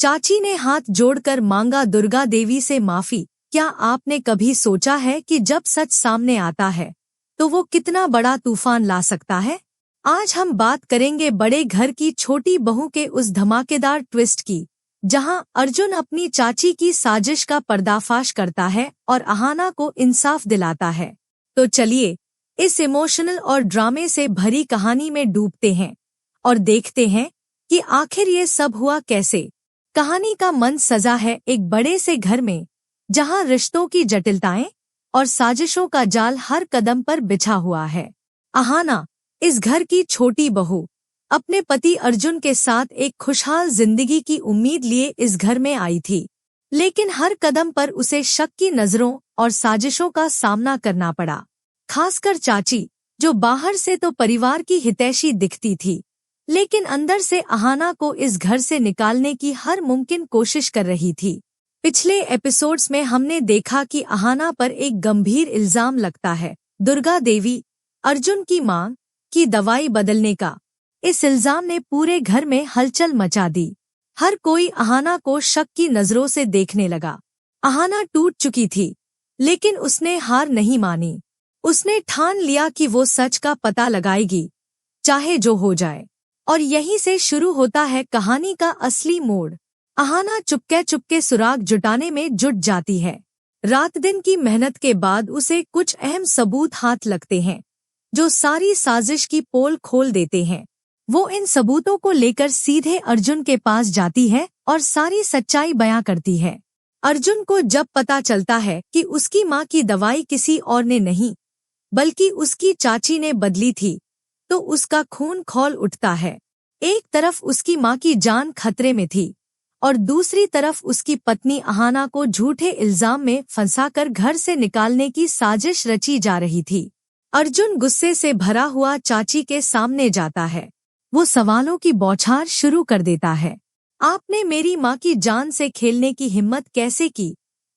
चाची ने हाथ जोड़कर मांगा दुर्गा देवी से माफी। क्या आपने कभी सोचा है कि जब सच सामने आता है तो वो कितना बड़ा तूफान ला सकता है? आज हम बात करेंगे बड़े घर की छोटी बहू के उस धमाकेदार ट्विस्ट की, जहां अर्जुन अपनी चाची की साजिश का पर्दाफाश करता है और अहाना को इंसाफ दिलाता है। तो चलिए इस इमोशनल और ड्रामे से भरी कहानी में डूबते हैं और देखते हैं कि आखिर ये सब हुआ कैसे। कहानी का मन सजा है एक बड़े से घर में, जहां रिश्तों की जटिलताएं और साजिशों का जाल हर कदम पर बिछा हुआ है। अहाना, इस घर की छोटी बहू, अपने पति अर्जुन के साथ एक खुशहाल जिंदगी की उम्मीद लिए इस घर में आई थी, लेकिन हर कदम पर उसे शक की नजरों और साजिशों का सामना करना पड़ा। खासकर चाची, जो बाहर से तो परिवार की हितैषी दिखती थी, लेकिन अंदर से अहाना को इस घर से निकालने की हर मुमकिन कोशिश कर रही थी। पिछले एपिसोड्स में हमने देखा कि अहाना पर एक गंभीर इल्जाम लगता है, दुर्गा देवी, अर्जुन की मां की दवाई बदलने का। इस इल्जाम ने पूरे घर में हलचल मचा दी। हर कोई अहाना को शक की नजरों से देखने लगा। अहाना टूट चुकी थी, लेकिन उसने हार नहीं मानी। उसने ठान लिया कि वो सच का पता लगाएगी, चाहे जो हो जाए। और यहीं से शुरू होता है कहानी का असली मोड़। अहाना चुपके सुराग जुटाने में जुट जाती है। रात दिन की मेहनत के बाद उसे कुछ अहम सबूत हाथ लगते हैं, जो सारी साजिश की पोल खोल देते हैं। वो इन सबूतों को लेकर सीधे अर्जुन के पास जाती है और सारी सच्चाई बयां करती है। अर्जुन को जब पता चलता है कि उसकी मां की दवाई किसी और ने नहीं, बल्कि उसकी चाची ने बदली थी, तो उसका खून खौल उठता है। एक तरफ उसकी मां की जान खतरे में थी और दूसरी तरफ उसकी पत्नी अहाना को झूठे इल्जाम में फंसाकर घर से निकालने की साजिश रची जा रही थी। अर्जुन गुस्से से भरा हुआ चाची के सामने जाता है। वो सवालों की बौछार शुरू कर देता है। आपने मेरी मां की जान से खेलने की हिम्मत कैसे की?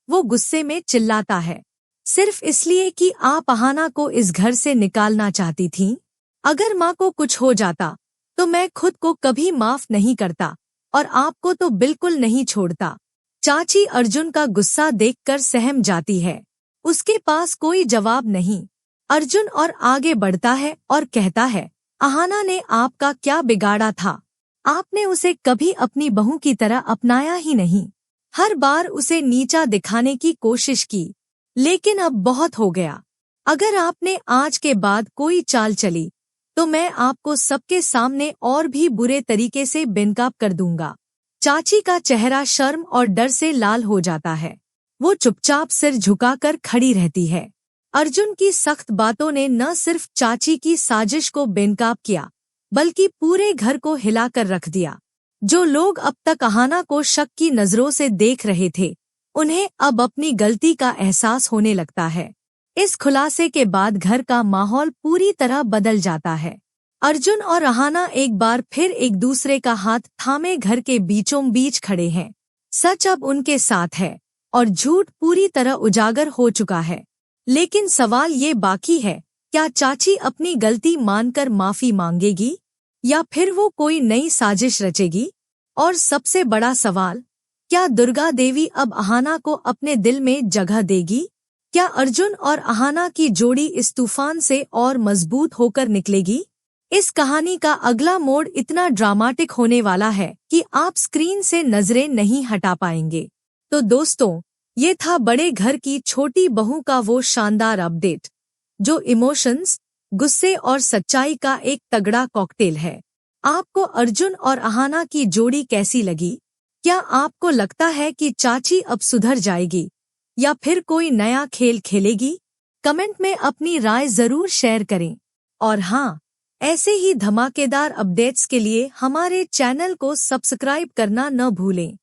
वो गुस्से में चिल्लाता है। सिर्फ इसलिए कि आप अहाना को इस घर से निकालना चाहती थीं? अगर मां को कुछ हो जाता तो मैं खुद को कभी माफ नहीं करता और आपको तो बिल्कुल नहीं छोड़ता। चाची अर्जुन का गुस्सा देखकर सहम जाती है। उसके पास कोई जवाब नहीं। अर्जुन और आगे बढ़ता है और कहता है, अहाना ने आपका क्या बिगाड़ा था? आपने उसे कभी अपनी बहू की तरह अपनाया ही नहीं। हर बार उसे नीचा दिखाने की कोशिश की, लेकिन अब बहुत हो गया। अगर आपने आज के बाद कोई चाल चली तो मैं आपको सबके सामने और भी बुरे तरीके से बेनकाब कर दूंगा। चाची का चेहरा शर्म और डर से लाल हो जाता है। वो चुपचाप सिर झुकाकर खड़ी रहती है। अर्जुन की सख्त बातों ने न सिर्फ चाची की साजिश को बेनकाब किया, बल्कि पूरे घर को हिलाकर रख दिया। जो लोग अब तक अहाना को शक की नजरों से देख रहे थे, उन्हें अब अपनी गलती का एहसास होने लगता है। इस खुलासे के बाद घर का माहौल पूरी तरह बदल जाता है। अर्जुन और अहाना एक बार फिर एक दूसरे का हाथ थामे घर के बीचों बीच खड़े हैं। सच अब उनके साथ है और झूठ पूरी तरह उजागर हो चुका है। लेकिन सवाल ये बाकी है, क्या चाची अपनी गलती मानकर माफी मांगेगी या फिर वो कोई नई साजिश रचेगी? और सबसे बड़ा सवाल, क्या दुर्गा देवी अब अहाना को अपने दिल में जगह देगी? क्या अर्जुन और अहाना की जोड़ी इस तूफान से और मजबूत होकर निकलेगी? इस कहानी का अगला मोड़ इतना ड्रामाटिक होने वाला है कि आप स्क्रीन से नजरें नहीं हटा पाएंगे। तो दोस्तों, ये था बड़े घर की छोटी बहू का वो शानदार अपडेट, जो इमोशंस, गुस्से और सच्चाई का एक तगड़ा कॉकटेल है। आपको अर्जुन और अहाना की जोड़ी कैसी लगी? क्या आपको लगता है कि चाची अब सुधर जाएगी या फिर कोई नया खेल खेलेगी? कमेंट में अपनी राय जरूर शेयर करें। और हाँ, ऐसे ही धमाकेदार अपडेट्स के लिए हमारे चैनल को सब्सक्राइब करना न भूलें।